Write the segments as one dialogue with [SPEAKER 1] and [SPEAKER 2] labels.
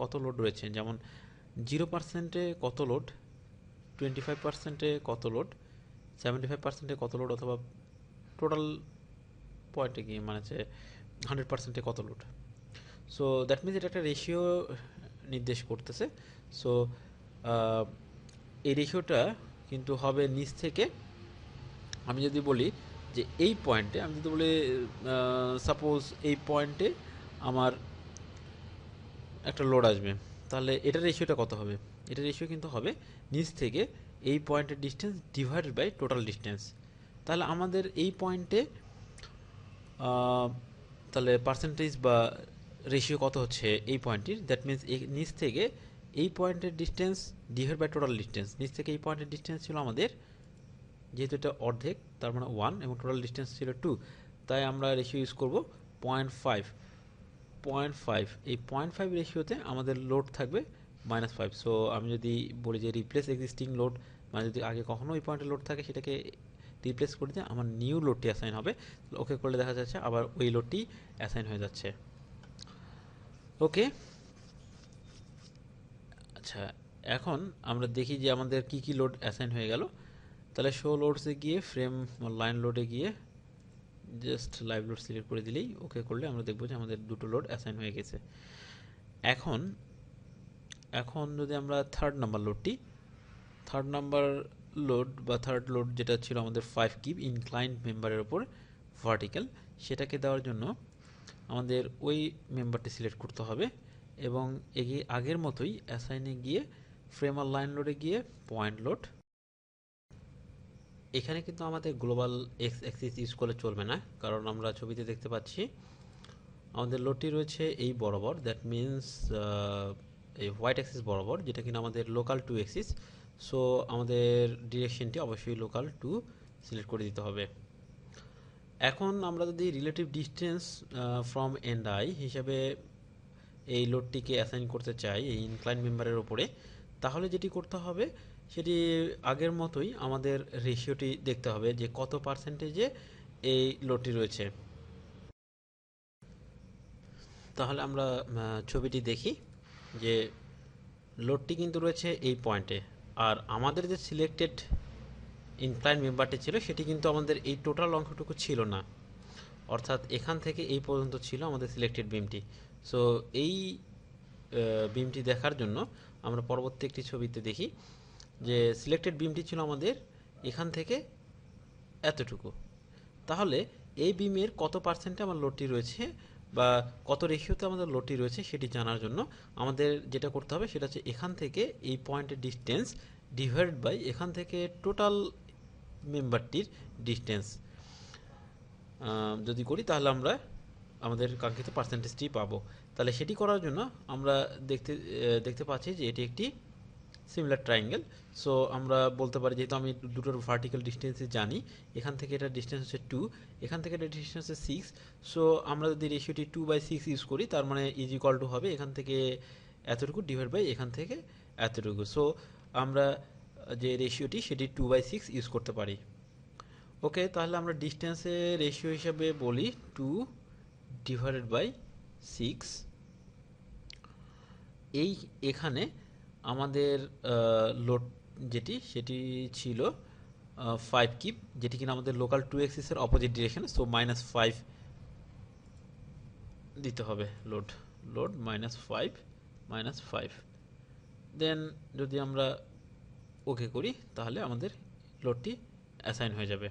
[SPEAKER 1] কত লোড রয়েছে, যেমন 0%-এ কত লোড, 25%-এ কত লোড, 75%-এ কত লোড, অথবা টোটাল পয়েন্টে গিয়ে মানে হচ্ছে 100%-এ কত লোড। সো দ্যাট মিনস এটা একটা রেশিও নির্দেশ করতেছে। সো এই রেশিওটা কিন্তু হবে নিচ থেকে। আমি যদি বলি যে এই পয়েন্টে, আমি যদি বলি সাপোজ এই পয়েন্টে আমার একটা লোড আসবে, তাহলে এটার রেশিওটা কত হবে? এটার রেশিও কিন্তু হবে নিচ থেকে এই পয়েন্টের distance divided by total distance. তাহলে আমাদের এই পয়েন্টে তাহলে পার্সেন্টেজ বা রেশিও কত হচ্ছে এই পয়েন্টটির, দ্যাট মিনস নিচ থেকে এই পয়েন্টের distance divide by total distance. নিচ থেকে এই পয়েন্টের ডিস্টেন্স ছিল আমাদের, যেহেতু এটা অর্ধেক তার মানে 1 এবং টোটাল ডিস্টেন্স ছিল 2, তাই আমরা রেশিও ইউজ করব 0.5। 0.5, এই 0.5 রেশিওতে আমাদের লোড থাকবে -5। সো আমি যদি বলি যে রিপ্লেস এক্সিস্টিং লোড, মানে যদি আগে কখনো ওই পয়েন্টে লোড থাকে সেটাকে রিপ্লেস করে দিয়ে আমার নিউ লোডটি অ্যাসাইন হবে। ওকে করলে দেখা যাচ্ছে আবার ওই লোডটি অ্যাসাইন হয়ে যাচ্ছে। ওকে, আচ্ছা, এখন আমরা দেখি যে আমাদের কি কি লোড অ্যাসাইন হয়ে গেল। তাহলে শো লোডসে গিয়ে ফ্রেম লাইন লোডে গিয়ে জাস্ট লাইভ লোড সিলেক্ট করে দিলেই ওকে করলে আমরা দেখব যে আমাদের দুটো লোড অ্যাসাইন হয়ে গেছে। এখন এখন যদি আমরা থার্ড নাম্বার লোড বা থার্ড লোড যেটা ছিল আমাদের 5 কিপ ইনক্লাইন্ড মেম্বারের ওপর ভার্টিক্যাল, সেটাকে দেওয়ার জন্য আমাদের ওই মেম্বারটি সিলেক্ট করতে হবে এবং এগিয়ে আগের মতোই অ্যাসাইনে গিয়ে ফ্রেম আর লাইন লোডে গিয়ে পয়েন্ট লোড। এখানে কিন্তু আমাদের গ্লোবাল এক্স অ্যাক্সিস ইউজ করলে চলবে না, কারণ আমরা ছবিতে দেখতে পাচ্ছি আমাদের লোডটি রয়েছে এই বরাবর, দ্যাট মিনস এই হোয়াইট অ্যাক্সিস বরাবর, যেটা কিনা আমাদের লোকাল টু অ্যাক্সিস। সো আমাদের ডিরেকশনটি অবশ্যই লোকাল টু সিলেক্ট করে দিতে হবে। এখন আমরা যদি relative distance from end I হিসাবে এই লোডটিকে অ্যাসাইন করতে চাই এই ইনক্লাইন মেম্বারের ওপরে, তাহলে যেটি করতে হবে সেটি আগের মতোই আমাদের রেশিওটি দেখতে হবে যে কত পার্সেন্টেজে এই লোডটি রয়েছে। তাহলে আমরা ছবিটি দেখি যে লোডটি কিন্তু রয়েছে এই পয়েন্টে, আর আমাদের যে সিলেক্টেড ইনক্লাইন মেম্বারটি ছিল সেটি কিন্তু আমাদের এই টোটাল অংশটুকু ছিল না, অর্থাৎ এখান থেকে এই পর্যন্ত ছিল আমাদের সিলেক্টেড বিমটি। সো এই বিমটি দেখার জন্য আমরা পরবর্তী একটি ছবিতে দেখি যে সিলেক্টেড বিমটি ছিল আমাদের এখান থেকে এতটুকু। তাহলে এই বিমের কত পার্সেন্টে আমার লোডটি রয়েছে বা কত রেশিওতে আমাদের লোডটি রয়েছে সেটি জানার জন্য আমাদের যেটা করতে হবে সেটা হচ্ছে এখান থেকে এই পয়েন্টের ডিস্টেন্স ডিভাইড বাই এখান থেকে টোটাল মেম্বারটির ডিস্টেন্স যদি করি তাহলে আমরা আমাদের কাঙ্ক্ষিত পার্সেন্টেজটি পাবো। তাহলে সেটি করার জন্য আমরা দেখতে পাচ্ছি যে এটি একটি সিমিলার ট্রায়াঙ্গেল। সো আমরা বলতে পারি, যেহেতু আমি দুটোর ভার্টিক্যাল ডিস্টেন্সই জানি, এখান থেকে এটার ডিস্টেন্স হচ্ছে 2, এখান থেকে এটার ডিস্টেন্স হচ্ছে 6। সো আমরা যদি রেশিওটি 2/6 ইউজ করি, তার মানে ইজ ইকুয়াল টু হবে এখান থেকে এতটুকু ডিভাইড বাই এখান থেকে এতটুকু। সো আমরা যে রেশিওটি সেটি 2/6 ইউজ করতে পারি। ওকে, তাহলে আমরা ডিস্টেন্সের রেশিও হিসাবে বলি 2 ডিভাইডেড বাই 6। এখানে আমাদের লোড যেটি সেটি ছিল 5 কিপ, যেটি কিনা আমাদের লোকাল টু এক্সিসের অপোজিট ডিরেকশন। সো -5 দিতে হবে লোড -5 দেন যদি আমরা ওকে করি তাহলে আমাদের লোডটি অ্যাসাইন হয়ে যাবে।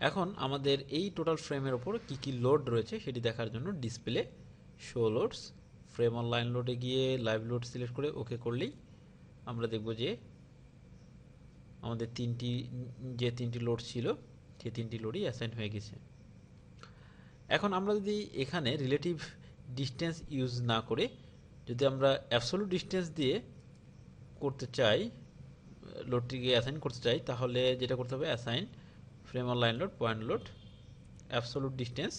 [SPEAKER 1] এখন আমাদের এই টোটাল ফ্রেমের ওপর কি কি লোড রয়েছে সেটি দেখার জন্য display show loads frame on line লোডে গিয়ে লাইভ লোড সিলেক্ট করে ওকে করলেই আমরা দেখব যে আমাদের যে তিনটি লোড ছিল সেই তিনটি লোডই অ্যাসাইন হয়ে গেছে। এখন আমরা যদি এখানে রিলেটিভ ডিস্টেন্স ইউজ না করে যদি আমরা অ্যাবসোলুট ডিস্টেন্স দিয়ে করতে চাই, লোডটিকে অ্যাসাইন করতে চাই, তাহলে যেটা করতে হবে assign frame on line load point load absolute distance.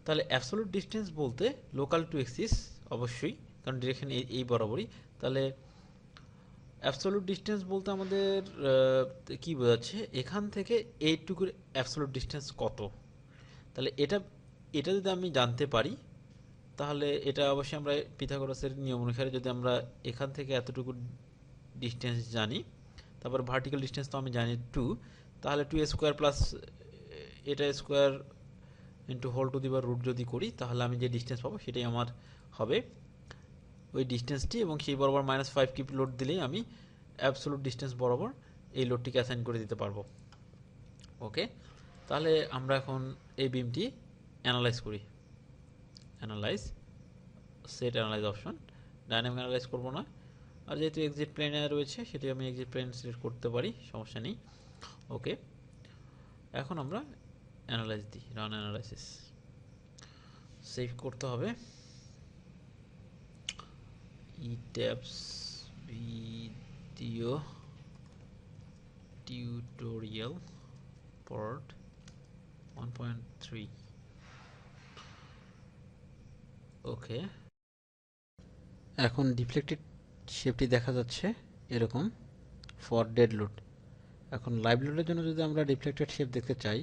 [SPEAKER 1] তাহলে অ্যাবসোলুট ডিস্টেন্স বলতে লোকাল টু এক্সিস অবশ্যই, কারণ ডিরেকশন এই বরাবরই। তাহলে অ্যাবসোলুট ডিস্টেন্স বলতে আমাদের কি বোঝাচ্ছে, এখান থেকে এইটুকুর অ্যাবসোলুট ডিস্টেন্স কত। তাহলে এটা যদি আমি জানতে পারি তাহলে এটা অবশ্যই আমরা পিথাগোরাসের নিয়ম অনুসারে যদি আমরা এখান থেকে এতটুকু ডিস্টেন্স জানি, তারপর ভার্টিক্যাল ডিস্টেন্স তো আমি জানি 2, তাহলে 2 স্কোয়ার প্লাস এটা square into whole to the power root যদি করি, তাহলে আমি যে ডিস্টেন্স পাবো সেটাই আমার হবে ওই ডিস্টেন্সটি, এবং সেই বরাবর -5 কিপ লোড দিলেই আমি অ্যাবসোলুট ডিস্টেন্স বরাবর এই লোডটিকে অ্যাসাইন করে দিতে পারবো। ওকে, তাহলে আমরা এখন এই বিমটি অ্যানালাইজ করি। Analyse, set analyse option, dynamic analyse করবো না, আর যেহেতু এক্সিট প্লেনে রয়েছে সেটি আমি এক্সিট প্লেন সিলেক্ট করতে পারি, সমস্যা নেই। ওকে, এখন আমরা অ্যানালাইজ দিই, রান অ্যানালাইসিস, সেভ করতে হবে। ইট্যাবস ভিডিও টিউটোরিয়াল পার্ট 1.3। ওকে, এখন ডিফ্লেক্টেড শেপটি দেখা যাচ্ছে এরকম ফর ডেড লোড। এখন লাইভ লোডের জন্য যদি আমরা ডিফ্লেক্টেড শেপ দেখতে চাই,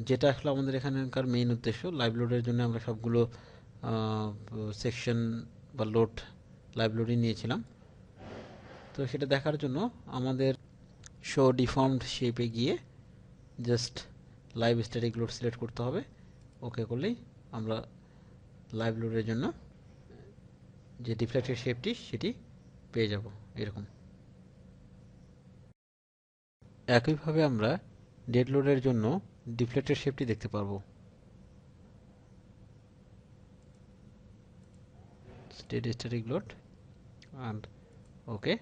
[SPEAKER 1] যেটা আসলে আমাদের এখানকার মেইন উদ্দেশ্য, লাইভ লোডের জন্য আমরা সবগুলো সেকশন বা লোড লাইভ লোডই নিয়েছিলাম। তো সেটা দেখার জন্য আমাদের শো ডিফর্মড শেপে গিয়ে just live static load select করতে হবে। ওকে করলেই আমরা লাইভ লোডের জন্য যে ডিফ্লেক্টেড শেপটি সেটি পেয়ে যাব এরকম। একইভাবে আমরা ডেড লোডের জন্য ডিফ্লেক্টেড শেপটি দেখতে পারবো। Steady static load and okay,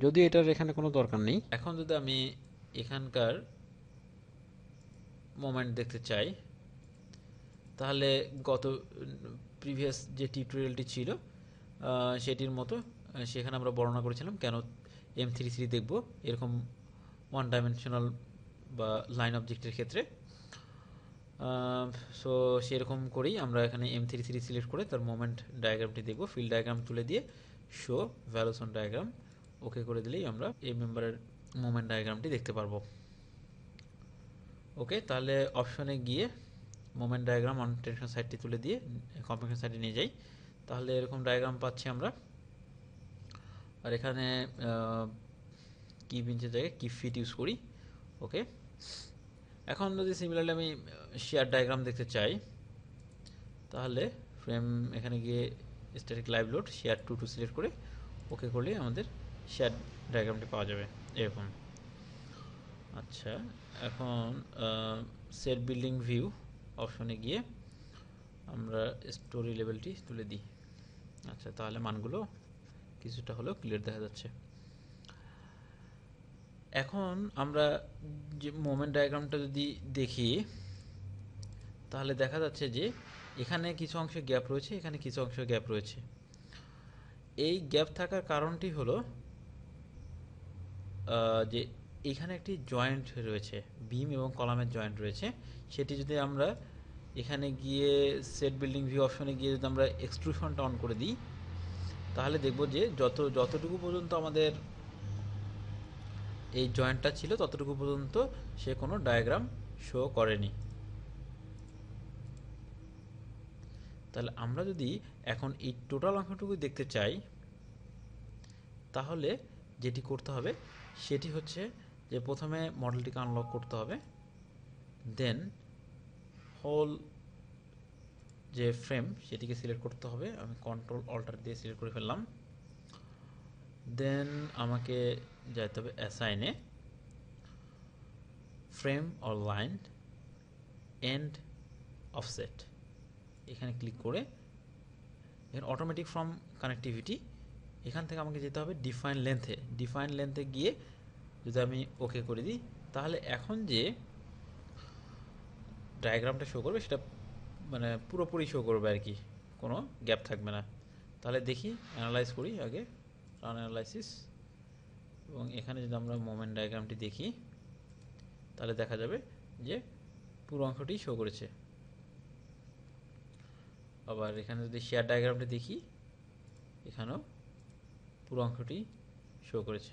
[SPEAKER 1] যদি এটার এখানে কোনো দরকার নেই। এখন যদি আমি এখানকার মোমেন্ট দেখতে চাই, তাহলে গত প্রিভিয়াস যে টিউটোরিয়ালটি ছিল সেটির মতো সেখানে আমরা বর্ণনা করেছিলাম কেন M33 দেখব এরকম ওয়ান ডাইমেনশনাল বা লাইন অবজেক্টের ক্ষেত্রে। সো সেরকম করেই আমরা এখানে M33 সিলেক্ট করে তার মোমেন্ট ডায়াগ্রামটি দেখব। ফিল্ড ডায়াগ্রাম তুলে দিয়ে শো ভ্যালুস অন ডায়াগ্রাম ওকে করে দিলেই আমরা এই মেম্বারের মোমেন্ট ডায়াগ্রামটি দেখতে পারবো। ওকে, তাহলে অপশনে গিয়ে মোমেন্ট ডায়াগ্রাম অন টেনশন সাইডটি তুলে দিয়ে কম্প্রেশন সাইডে নিয়ে যাই, তাহলে এরকম ডায়াগ্রাম পাচ্ছি আমরা। আর এখানে কি ইঞ্চের জায়গায় কি ফিট ইউজ করি। ওকে, এখন যদি সিমিলারলি আমি শেয়ার ডায়াগ্রাম দেখতে চাই, তাহলে ফ্রেম এখানে গিয়ে static live load share 2 select করে ওকে করলে আমাদের শেয়ার ডায়াগ্রামটি পাওয়া যাবে এরকম। আচ্ছা, এখন সেট বিল্ডিং ভিউ অপশনে গিয়ে আমরা স্টোরি লেভেলটি তুলে দিই। আচ্ছা, তাহলে মানগুলো কিছুটা হলেও ক্লিয়ার দেখা যাচ্ছে। এখন আমরা যে মোমেন্ট ডায়াগ্রামটা যদি দেখি, তাহলে দেখা যাচ্ছে যে এখানে কিছু অংশে গ্যাপ রয়েছে, এখানে কিছু অংশে গ্যাপ রয়েছে। এই গ্যাপ থাকার কারণটি হলো যে এখানে একটি জয়েন্ট রয়েছে, বিম এবং কলামের জয়েন্ট রয়েছে। সেটি যদি আমরা এখানে গিয়ে সেট বিল্ডিং ভিউ অপশনে গিয়ে যদি আমরা এক্সট্রুশনটা অন করে দিই, তাহলে দেখব যে যতটুকু পর্যন্ত আমাদের এই জয়েন্টটা ছিল ততটুকু পর্যন্ত সে কোনো ডায়াগ্রাম শো করেনি। তাহলে আমরা যদি এখন এই টোটাল অংশটুকু দেখতে চাই, তাহলে যেটি করতে হবে সেটি হচ্ছে যে প্রথমে মডেলটিকে আনলক করতে হবে, দেন হোল যে ফ্রেম সেটিকে সিলেক্ট করতে হবে। আমি কন্ট্রোল অল্টার দিয়ে সিলেক্ট করে ফেললাম। দেন আমাকে যেতে হবে অ্যাসাইনে frame or line and offset, এখানে ক্লিক করে এখানে অটোমেটিক ফ্রম কানেক্টিভিটি, এখান থেকে আমাকে যেতে হবে ডিফাইন লেন্থে। ডিফাইন লেন্থে গিয়ে যদি আমি ওকে করে দিই, তাহলে এখন যে ডায়াগ্রামটা শো করবে সেটা মানে পুরোপুরি শো করবে আর কি, কোনো গ্যাপ থাকবে না। তাহলে দেখি, অ্যানালাইজ করি আগে, রান অ্যানালাইসিস, এবং এখানে যদি আমরা মোমেন্ট ডায়াগ্রামটি দেখি, তাহলে দেখা যাবে যে পুরো অংশটি শো করেছে। আবার এখানে যদি শেয়ার ডায়াগ্রামটি দেখি, এখানেও পুরো অংশটি শো করেছে।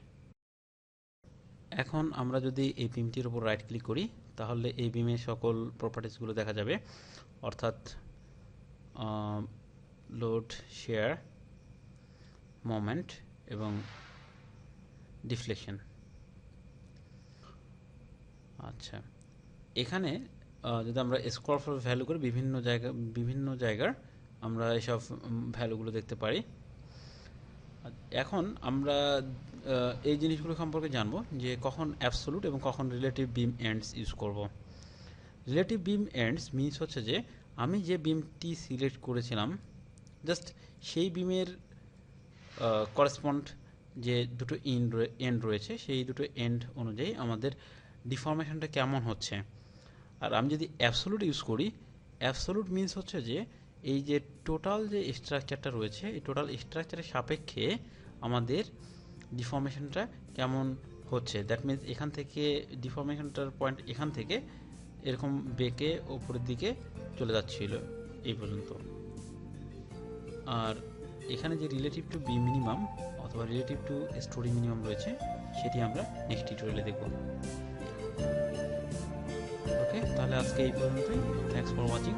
[SPEAKER 1] এখন আমরা যদি এই বিমটির উপর রাইট ক্লিক করি, তাহলে এই বিমের সকল প্রপার্টিসগুলো দেখা যাবে। অর্থাৎ লোড, শেয়ার, মোমেন্ট এবং ডিফ্লেকশন। আচ্ছা, এখানে যদি আমরা স্কোয়ার ফর ভ্যালু করে বিভিন্ন জায়গার আমরা এসব ভ্যালুগুলো দেখতে পারি। এখন আমরা এই জিনিসগুলো সম্পর্কে জানবো যে কখন অ্যাবসোলুট এবং কখন রিলেটিভ বিম এন্ডস ইউজ করব। রিলেটিভ বিম এন্ডস মিনস হচ্ছে যে আমি যে বিমটি সিলেক্ট করেছিলাম জাস্ট সেই বিমের করেসপন্ড যে দুটো এন্ড রয়েছে সেই দুটো এন্ড অনুযায়ী আমাদের ডিফর্মেশনটা কেমন হচ্ছে। আর আমি যদি অ্যাবসোলুট ইউজ করি, অ্যাবসোলুট মিনস হচ্ছে যে এই যে টোটাল যে স্ট্রাকচারটা রয়েছে এই টোটাল স্ট্রাকচারের সাপেক্ষে আমাদের ডিফর্মেশনটা কেমন হচ্ছে। দ্যাট মিনস এখান থেকে ডিফর্মেশনটার পয়েন্ট এখান থেকে এরকম বেঁকে ওপরের দিকে চলে যাচ্ছিল এই পর্যন্ত। আর এখানে যে রিলেটিভ টু বি মিনিমাম অথবা রিলেটিভ টু স্টোরি মিনিমাম রয়েছে সেটি আমরা নেক্সট টিউটোরিয়ালে দেখব। ওকে, তাহলে আজকে এই পর্যন্তই। Thanks for watching.